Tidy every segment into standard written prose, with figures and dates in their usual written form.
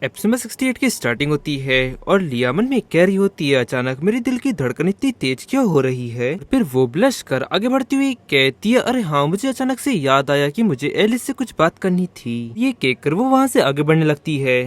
Episode number 68 की starting होती है और लिया मन में कह रही होती है, अचानक मेरे दिल की धड़कन इतनी तेज क्यों हो रही है। फिर वो ब्लश कर आगे बढ़ती हुई कहती है, अरे हाँ, मुझे अचानक से याद आया कि मुझे एलिस से कुछ बात करनी थी। ये कहकर वो वहाँ से आगे बढ़ने लगती है।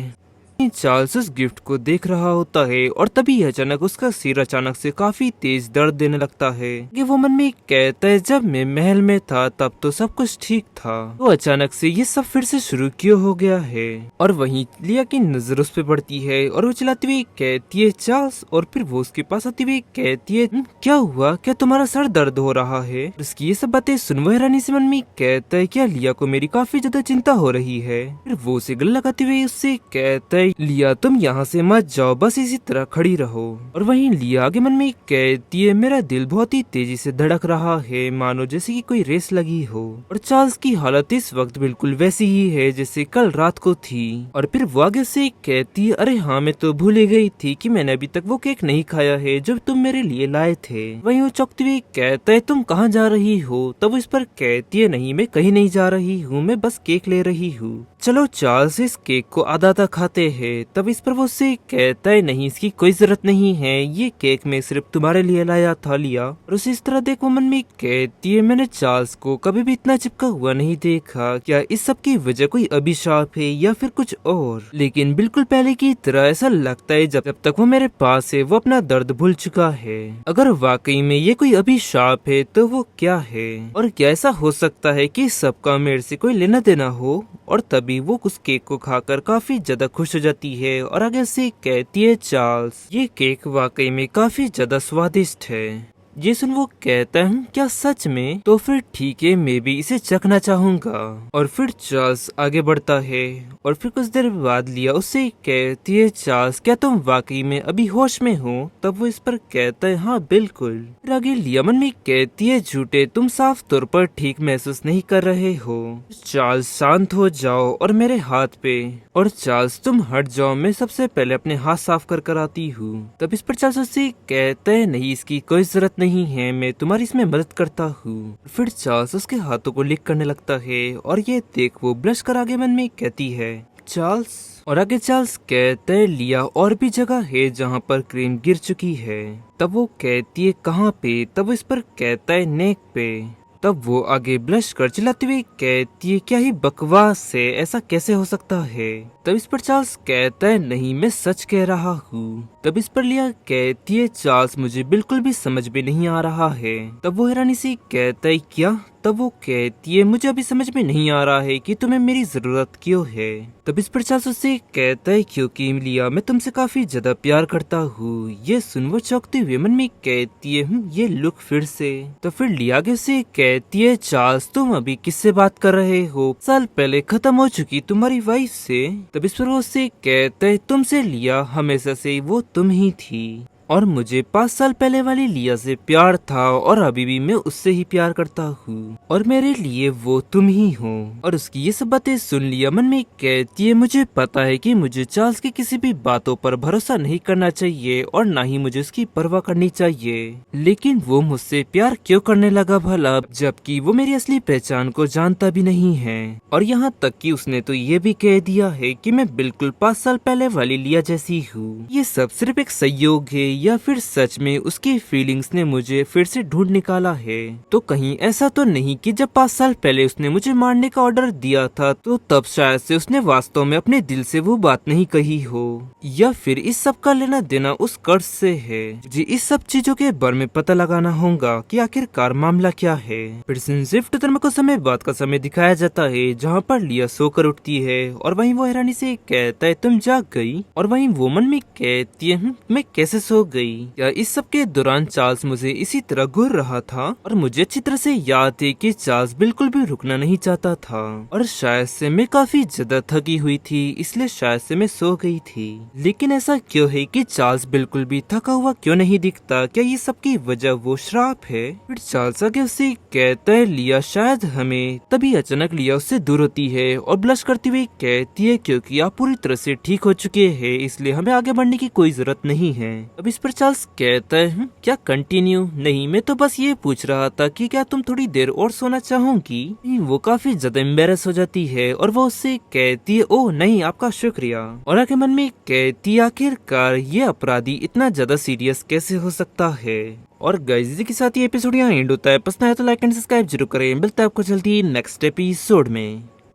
चार्ल्स उस गिफ्ट को देख रहा होता है और तभी अचानक उसका सिर अचानक से काफी तेज दर्द देने लगता है। ये वो मन में कहता है, जब मैं महल में था तब तो सब कुछ ठीक था, तो अचानक से ये सब फिर से शुरू क्यों हो गया है। और वहीं लिया की नजर उस पे पड़ती है और वो चिल्लाती हुई कहती है, चार्ल्स। और फिर वो उसके पास आती हुई कहती है, क्या हुआ, क्या तुम्हारा सर दर्द हो रहा है। उसकी ये सब बातें सुन वो हैरानी से मन में कहता है, क्या लिया को मेरी काफी ज्यादा चिंता हो रही है। फिर वो उसे गले लगाते हुए उससे कहता है, लिया तुम यहाँ से मत जाओ, बस इसी तरह खड़ी रहो। और वहीं लिया आगे मन में कहती है, मेरा दिल बहुत ही तेजी से धड़क रहा है, मानो जैसे कि कोई रेस लगी हो। और चार्ल्स की हालत इस वक्त बिल्कुल वैसी ही है जैसे कल रात को थी। और फिर वो आगे से कहती है, अरे हाँ, मैं तो भूल ही गई थी कि मैंने अभी तक वो केक नहीं खाया है जो तुम मेरे लिए लाए थे। वहीं वो चौंकते हुए कहता है, तुम कहाँ जा रही हो। तब वो इस पर कहती है, नहीं, मैं कहीं नहीं जा रही हूँ, मैं बस केक ले रही हूँ। चलो चार्ल्स, इस केक को आधा आधा खाते हैं। तब इस पर वो उससे कहता है, नहीं, इसकी कोई जरूरत नहीं है, ये केक मैं सिर्फ तुम्हारे लिए लाया था लिया। और उसे इस तरह देख वो मन में कहती है, मैंने चार्ल्स को कभी भी इतना चिपका हुआ नहीं देखा, क्या इस सब की वजह कोई अभिशाप है या फिर कुछ और। लेकिन बिल्कुल पहले की तरह ऐसा लगता है जब तक वो मेरे पास है वो अपना दर्द भूल चुका है। अगर वाकई में ये कोई अभिशाप है तो वो क्या है, और क्या ऐसा हो सकता है कि सबका मेरे से कोई लेना देना हो। और तभी वो उस केक को खाकर काफी ज्यादा खुश हो जाती है और आगे से कहती है, चार्ल्स, ये केक वाकई में काफी ज्यादा स्वादिष्ट है। ये सुन वो कहता है, क्या सच में, तो फिर ठीक है, मैं भी इसे चखना चाहूंगा। और फिर चार्ल्स आगे बढ़ता है और फिर कुछ देर बाद लिया उससे कहती है, चार्ल्स, क्या तुम वाकई में अभी होश में हो। तब वो इस पर कहता है, हाँ बिल्कुल। फिर आगे लिया मन में कहती है, झूठे, तुम साफ तौर पर ठीक महसूस नहीं कर रहे हो। चार्ल्स, शांत हो जाओ और मेरे हाथ पे। और चार्ल्स, तुम हट जाओ, मैं सबसे पहले अपने हाथ साफ कर आती हूँ। तब इस पर चार्ल्स उससे कहता है, नहीं, इसकी कोई जरूरत नहीं है, मैं तुम्हारी इसमें मदद करता हूँ। फिर चार्ल्स उसके हाथों को लिक करने लगता है और ये देख वो ब्लश कर आगे मन में कहती है, चार्ल्स। और आगे चार्ल्स कहते हैं, लिया, और भी जगह है जहाँ पर क्रीम गिर चुकी है। तब वो कहती है, कहाँ पे। तब इस पर कहता है, नेक पे। तब वो आगे ब्लश कर चिल्लाती हुई कहती है, क्या ही बकवास है, ऐसा कैसे हो सकता है। तब इस पर चार्ल्स कहता है, नहीं, मैं सच कह रहा हूँ। तब इस पर लिया कहती है, चार्ल्स, मुझे बिल्कुल भी समझ में नहीं आ रहा है। तब वो हैरानी से कहता है, क्या। तब वो कहती है, मुझे अभी समझ में नहीं आ रहा है कि तुम्हें मेरी जरूरत क्यों है। तब इस पर चार्ल्स उससे कहता है, क्योंकि लिया, मैं तुमसे काफी ज्यादा प्यार करता हूँ। ये सुन वो चौंकते हुए मन में कहती है, ये लुक फिर से। तो फिर लिया आगे से कहती है, चार्ल्स, तुम अभी किससे बात कर रहे हो, साल पहले खत्म हो चुकी तुम्हारी वाइफ से। तब इस पर वो उससे कहता है, तुमसे लिया, हमेशा से वो तुम ही थी, और मुझे 5 साल पहले वाली लिया से प्यार था और अभी भी मैं उससे ही प्यार करता हूँ, और मेरे लिए वो तुम ही हो। और उसकी ये सब बातें सुन लिया मन में कहती है, मुझे पता है कि मुझे चार्ल्स की किसी भी बातों पर भरोसा नहीं करना चाहिए और ना ही मुझे उसकी परवाह करनी चाहिए, लेकिन वो मुझसे प्यार क्यों करने लगा भला, जबकि वो मेरी असली पहचान को जानता भी नहीं है। और यहाँ तक कि उसने तो ये भी कह दिया है कि मैं बिल्कुल 5 साल पहले वाली लिया जैसी हूँ। ये सब सिर्फ एक संयोग है या फिर सच में उसकी फीलिंग्स ने मुझे फिर से ढूंढ निकाला है। तो कहीं ऐसा तो नहीं कि जब 5 साल पहले उसने मुझे मारने का ऑर्डर दिया था तो तब शायद से उसने वास्तव में अपने दिल से वो बात नहीं कही हो, या फिर इस सब का लेना देना उस कर्ज से है। जी, इस सब चीजों के बारे में पता लगाना होगा कि आखिरकार मामला क्या है। फिर शिफ्ट धर्म को समय बाद का समय दिखाया जाता है जहाँ पर लिया सोकर उठती है और वहीं वो हैरानी से कहता है, तुम जाग गई। और वहीं वो मन में कहती है, मैं कैसे सो गई। या इस सब के दौरान चार्ल्स मुझे इसी तरह घूर रहा था और मुझे अच्छी तरह से याद है कि चार्ल्स बिल्कुल भी रुकना नहीं चाहता था, और शायद से मैं काफी ज्यादा थकी हुई थी, इसलिए शायद से मैं सो गई थी। लेकिन ऐसा क्यों है कि चार्ल्स बिल्कुल भी थका हुआ क्यों नहीं दिखता, क्या ये सब की वजह वो शराब है। फिर चार्ल्स आगे उससे कहता है, लिया, शायद हमें। तभी अचानक लिया उससे दूर होती है और ब्लश करती हुई कहती है, क्योंकि आप पूरी तरह से ठीक हो चुके हैं, इसलिए हमें आगे बढ़ने की कोई जरूरत नहीं है। अब इस पर चार्ल्स कहता है क्या कंटिन्यू? नहीं, मैं तो बस ये पूछ रहा था कि क्या तुम थोड़ी देर और सोना चाहोगी? वो काफी ज्यादा एम्बेरस हो जाती है और वो उससे कहती है ओह नहीं आपका शुक्रिया, और आगे मन में कहती है आखिरकार ये अपराधी इतना ज्यादा सीरियस कैसे हो सकता है। और गाइस इसी के साथ ये एपिसोड यहाँ एंड होता है। पसंद आया तो लाइक एंड सब्सक्राइब जरूर करें। मिलता है आपको जल्दी नेक्स्ट एपिसोड में।